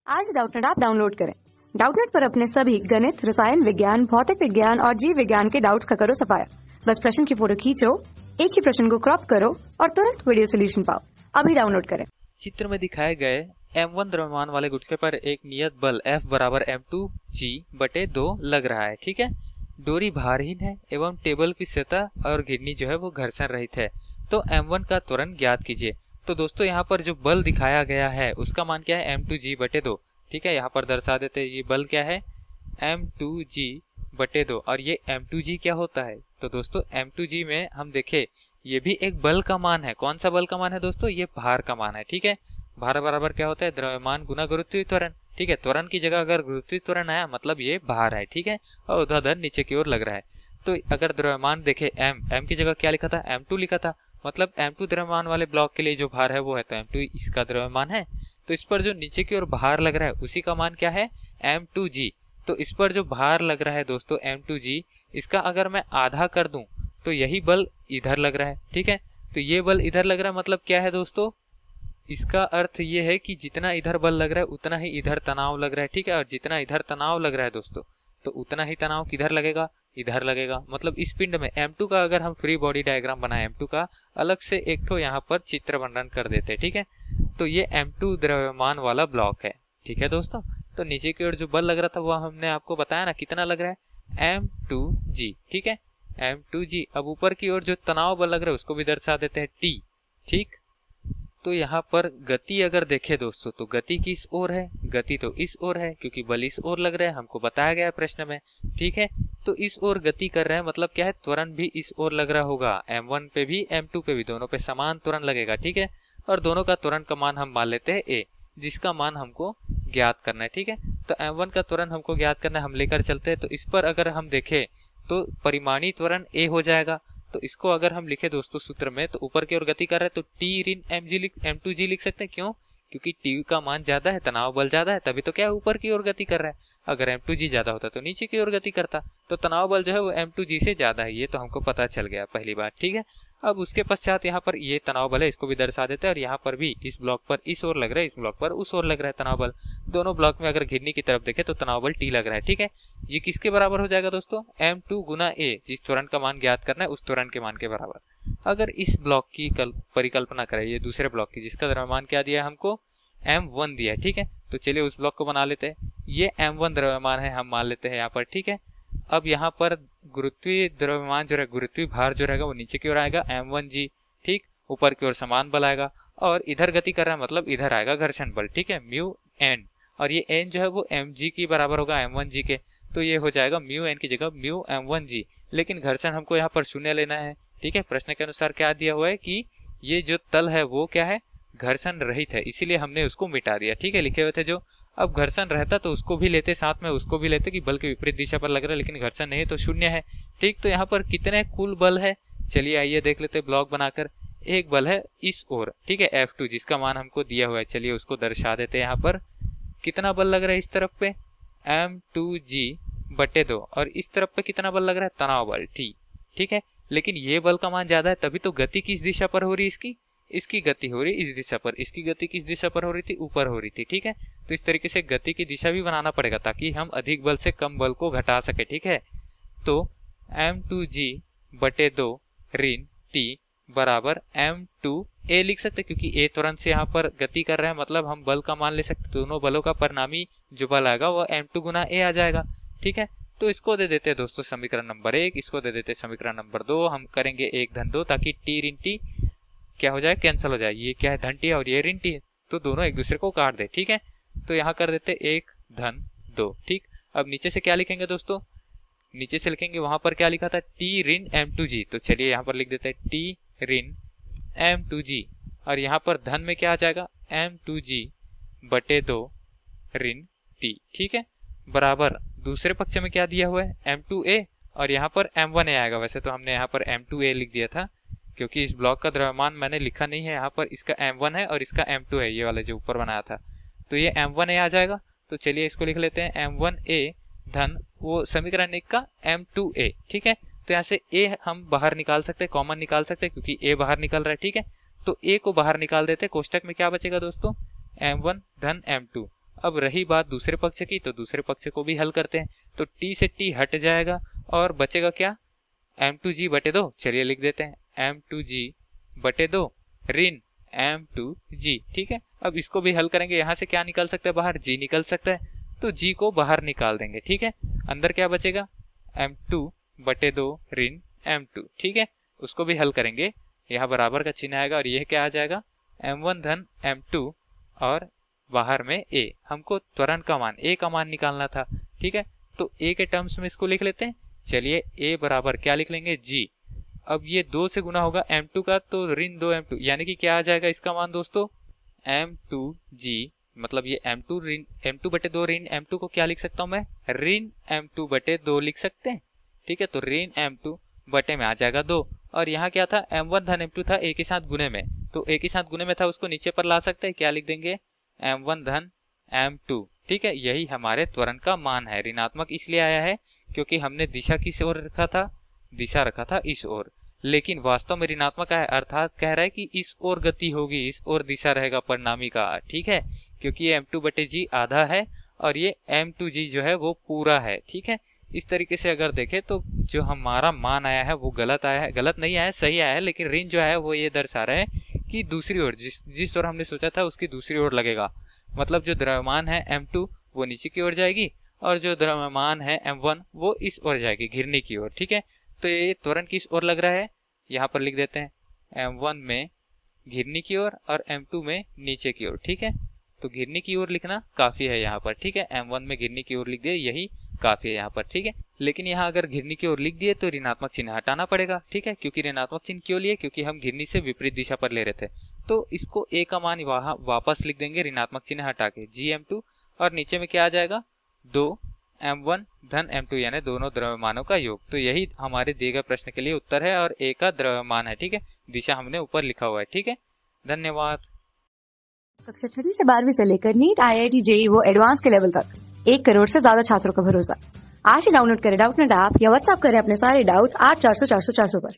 आज Doubtnut app download करें। Doubtnut पर अपने सभी गणित, रसायन विज्ञान, भौतिक विज्ञान और जीव विज्ञान के डाउट्स का करो सफाया। बस प्रश्न की फोटो खींचो, एक ही प्रश्न को क्रॉप करो और तुरंत वीडियो सोल्यूशन पाओ। अभी डाउनलोड करें। चित्र में दिखाए गए m1 द्रव्यमान वाले गुटके पर एक नियत बल F बराबर m2g/2 लग रहा है। ठीक है, डोरी भारहीन है एवं टेबल की सतह और घिरनी जो है वो घर्षण रहित है। तो m1 का त्वरण ज्ञात कीजिए। तो दोस्तों यहाँ पर जो बल दिखाया गया है उसका मान क्या है, m2g/2। ठीक है, यहाँ पर दर्शा देते हैं ये बल क्या है, m2g/2। और ये m2g क्या होता है, तो दोस्तों m2g में हम देखें ये भी एक बल का मान है। कौन सा बल का मान है दोस्तों, ये भार का मान है। ठीक है, भार बराबर क्या होता है, द्रव्यमान गुना गुरुत्वीय त्वरण। ठीक है, त्वरण की जगह अगर गुरुत्वीय त्वरण आया मतलब ये भार है। ठीक है, और ऊर्ध्वाधर नीचे की ओर लग रहा है। तो अगर द्रव्यमान देखे m की जगह क्या लिखा था, m2 लिखा था, मतलब m2 द्रव्यमान वाले ब्लॉक के लिए जो भार है वो है, तो m2 इसका द्रव्यमान है। तो इस पर जो नीचे की ओर भार लग रहा है उसी का मान क्या है, m2g। तो इस पर जो भार लग रहा है दोस्तों m2g, इसका अगर मैं आधा कर दूं तो यही बल इधर लग रहा है। ठीक है, तो ये बल इधर लग रहा है मतलब क्या है दोस्तों, इसका अर्थ ये है कि जितना इधर बल लग रहा है उतना ही इधर तनाव लग रहा है। ठीक है, और जितना इधर तनाव लग रहा है दोस्तों तो उतना ही तनाव किधर लगेगा, इधर लगेगा। मतलब इस पिंड में m2 का अगर हम फ्री बॉडी डायग्राम बनाए, m2 का अलग से एक ठो यहाँ पर चित्र वर्णन कर देते हैं। ठीक है, तो ये m2 द्रव्यमान वाला ब्लॉक है। ठीक है दोस्तों, तो नीचे की ओर जो बल लग रहा था वह हमने आपको बताया ना कितना लग रहा है, m2g। ठीक है, m2g। अब ऊपर की ओर जो तनाव बल लग रहा है उसको भी दर्शा देते हैं t। ठीक, तो यहाँ पर गति अगर देखें दोस्तों तो गति किस ओर है, गति तो इस ओर है क्योंकि बल इस ओर लग रहा है, हमको बताया गया है प्रश्न में। ठीक है, तो इस ओर गति कर रहे हैं मतलब क्या है, त्वरण भी इस ओर लग रहा होगा। m1 पे भी m2 पे भी दोनों पे समान त्वरण लगेगा। ठीक है, और दोनों का त्वरण का मान हम मान लेते हैं a, जिसका मान हमको ज्ञात करना है। ठीक है, तो m1 का त्वरण हमको ज्ञात करना है, हम लेकर चलते हैं। तो इस पर अगर हम देखें तो परिमाणी त्वरण a हो जाएगा। तो इसको अगर हम लिखे दोस्तों सूत्र में, तो ऊपर की ओर गति कर रहे हैं तो t ऋण m2g लिख सकते हैं। क्यों, क्योंकि t का मान ज्यादा है, तनाव बल ज्यादा है, तभी तो क्या है ऊपर की ओर गति कर रहा है। अगर m2g ज्यादा होता तो नीचे की ओर गति करता, तो तनाव बल जो है वो m2g से ज्यादा है, ये तो हमको पता चल गया पहली बात। ठीक है, अब उसके पश्चात यहाँ पर ये तनाव बल है, इसको भी दर्शा देते हैं। और यहाँ पर भी इस ब्लॉक पर इस ओर लग रहा है, इस ब्लॉक पर उस ओर लग रहा है तनाव बल। दोनों ब्लॉक में अगर घिरनी की तरफ देखें तो तनाव बल t लग रहा है। ठीक है, ये किसके बराबर हो जाएगा दोस्तों, m2 गुना a, जिस त्वरण का मान ज्ञात करना है उस त्वरण के मान के बराबर। अगर इस ब्लॉक की परिकल्पना करें, ये दूसरे ब्लॉक की, जिसका द्रव्यमान क्या दिया है हमको, m1 दिया है। ठीक है, तो चलिए उस ब्लॉक को बना लेते हैं। ये m1 द्रव्यमान है, हम मान लेते हैं यहाँ पर। ठीक है, अब यहाँ पर गुरुत्वीय द्रव्यमान जो है, गुरुत्वीय भार जो रहेगा वो नीचे की ओर आएगा m1g। ठीक, ऊपर की ओर समान बल आएगा और इधर गति कर रहा है मतलब इधर आएगा घर्षण बल। ठीक है, म्यू एन, और ये एन जो है वो mg की बराबर होगा m1g के। तो ये हो जाएगा म्यू एन की जगह म्यू m1g, लेकिन घर्षण हमको यहाँ पर शून्य लेना है। ठीक है, प्रश्न के अनुसार क्या दिया हुआ है कि ये जो तल है वो क्या है, घर्षण रहित है, इसीलिए हमने उसको मिटा दिया। ठीक है, लिखे हुए थे जो, अब घर्षण रहता तो उसको भी लेते, साथ में उसको भी लेते कि बल के विपरीत दिशा पर लग रहा है, लेकिन घर्षण नहीं तो शून्य है। ठीक, तो यहाँ पर कितने कुल बल है, चलिए आइए देख लेते ब्लॉक बनाकर। एक बल है इस ओर, ठीक है, F2, जिसका मान हमको दिया हुआ है, चलिए उसको दर्शा देते हैं। यहाँ पर कितना बल लग रहा है इस तरफ पे, m2g/2, और इस तरफ पे कितना बल लग रहा है, तनाव बल t। ठीक है, लेकिन ये बल का मान ज्यादा है, तभी तो गति किस दिशा पर हो रही है, इसकी गति हो रही इस दिशा पर, इसकी गति किस दिशा पर हो रही थी, ऊपर हो रही थी। ठीक है, तो इस तरीके से गति की दिशा भी बनाना पड़ेगा ताकि हम अधिक बल से कम बल को घटा सके। ठीक है, तो m2g/2 ऋण t बराबर m2a लिख सकते, क्योंकि a त्वरण से यहाँ पर गति कर रहे हैं मतलब हम बल का मान ले सकते। दोनों बलों का परिणामी जो बल आएगा वो m2 गुना a आ जाएगा। ठीक है, तो इसको दे देते हैं दोस्तों समीकरण नंबर 1, इसको दे देते हैं समीकरण नंबर 2। हम करेंगे 1 धन 2 ताकि t ऋण t क्या हो जाए, कैंसिल हो जाए। ये क्या है, धन टी है और ये ऋण टी है, तो दोनों एक दूसरे को काट दे। ठीक है, तो यहाँ कर देते 1 धन 2। ठीक, अब नीचे से क्या लिखेंगे दोस्तों, नीचे से लिखेंगे वहां पर क्या लिखा था, t ऋण m2g, तो चलिए यहाँ पर लिख देते हैं t ऋण m2g, और यहाँ पर धन में क्या आ जाएगा, m2g/2 ऋण t। ठीक है, बराबर दूसरे पक्ष में क्या दिया हुआ है, m2a, और यहाँ पर m1a आएगा। वैसे तो हमने यहाँ पर m2a लिख दिया था क्योंकि इस ब्लॉक का द्रव्यमान मैंने लिखा नहीं है, यहाँ पर इसका m1 है और इसका m2 है, ये वाला जो ऊपर बनाया था, तो ये m1a आ जाएगा। तो चलिए इसको लिख लेते हैं m1a धन वो समीकरण 1 का m2a। ठीक है, तो यहाँ से a हम बाहर निकाल सकते हैं, कॉमन निकाल सकते हैं क्योंकि a बाहर निकल रहा है। ठीक है, तो a को बाहर निकाल देते, कोष्टक में क्या बचेगा दोस्तों, m1 धन m2, अब रही बात दूसरे पक्ष की, तो दूसरे पक्ष को भी हल करते हैं। तो t से t हट जाएगा और बचेगा क्या, m2g बटे 2। चलिए लिख देते हैं m2g बटे 2 ऋण m2g। ठीक है, अब इसको भी हल करेंगे। यहाँ से क्या निकल सकता है बाहर, g निकल सकता है, तो g को बाहर निकाल देंगे। ठीक है, अंदर क्या बचेगा, m2 बटे 2 ऋण m2। ठीक है, उसको भी हल करेंगे। यहाँ बराबर का चिन्ह आएगा और यह क्या आ जाएगा, m1 धन m2 और बाहर में a। हमको त्वरण का मान, a का मान निकालना था। ठीक है, तो a के टर्म्स में इसको लिख लेते हैं। चलिए a बराबर क्या लिख लेंगे, g। अब ये 2 से गुना होगा m2 का, तो ऋण 2 m2, यानी कि क्या आ जाएगा इसका मान दोस्तों, m2g। मतलब ये m2 ऋण m2 बटे 2 ऋण m2 को क्या लिख सकता हूं मैं, ऋण m2 बटे 2 लिख सकते हैं। ठीक है, तो ऋण m2 बटे में आ जाएगा 2, और यहाँ क्या था, m1 धन m2 था, एक ही साथ गुने में, तो एक ही साथ गुने में था, उसको नीचे पर ला सकते हैं। क्या लिख देंगे, m1 धन m2। ठीक है, यही हमारे त्वरण का मान है। ऋणात्मक इसलिए आया है क्योंकि हमने दिशा किस ओर रखा था, दिशा रखा था इस ओर, लेकिन वास्तव में ऋणात्मक है, अर्थात कह रहा है कि इस ओर गति होगी, इस ओर दिशा रहेगा परिणामी का। ठीक है, क्योंकि ये m2 बटे g आधा है और ये m2g जो है वो पूरा है। ठीक है, इस तरीके से अगर देखें तो जो हमारा मान आया है वो गलत आया है, गलत नहीं आया है, सही आया है, लेकिन ऋण जो है वो ये दर्शा रहा है कि दूसरी ओर, जिस ओर हमने सोचा था उसकी दूसरी ओर लगेगा। मतलब जो द्रव्यमान है m2 वो नीचे की ओर जाएगी और जो द्रव्यमान है m1 वो इस ओर जाएगी, घिरनी की ओर। ठीक है, तो ये त्वरण किस ओर लग रहा है, यहाँ पर लिख देते हैं m1 में घिरनी की ओर और m2 में नीचे की ओर। ठीक है, तो घिरनी की ओर लिखना काफी है यहाँ पर। ठीक है, m1 में घिरनी की ओर लिख दिए, यही काफी है यहाँ पर। ठीक है, लेकिन यहाँ अगर घिरनी की ओर लिख दिए तो ऋणात्मक चिन्ह हटाना पड़ेगा। ठीक है, क्योंकि ऋणात्मक चिन्ह क्यों लिए, क्योंकि हम घिरनी से विपरीत दिशा पर ले रहे थे। तो इसको a का मान वहां वापस लिख देंगे ऋणात्मक चिन्ह हटा के, gm2, और नीचे में क्या आ जाएगा, 2 m1 धन m2, यानी दोनों द्रव्यमानों का योग। तो यही हमारे दिए गए प्रश्न के लिए उत्तर है और a का द्रव्यमान है। ठीक है, दिशा हमने ऊपर लिखा हुआ है। ठीक है, धन्यवाद। कक्षा 6 से 12वीं से लेकर नीट, IIT, JEE वो एडवांस के लेवल तक 1 करोड़ से ज्यादा छात्रों का भरोसा। आज ही डाउनलोड करें डाउटनेट ऐप या व्हाट्सएप करें अपने सारे डाउट्स 8400 400 400 पर।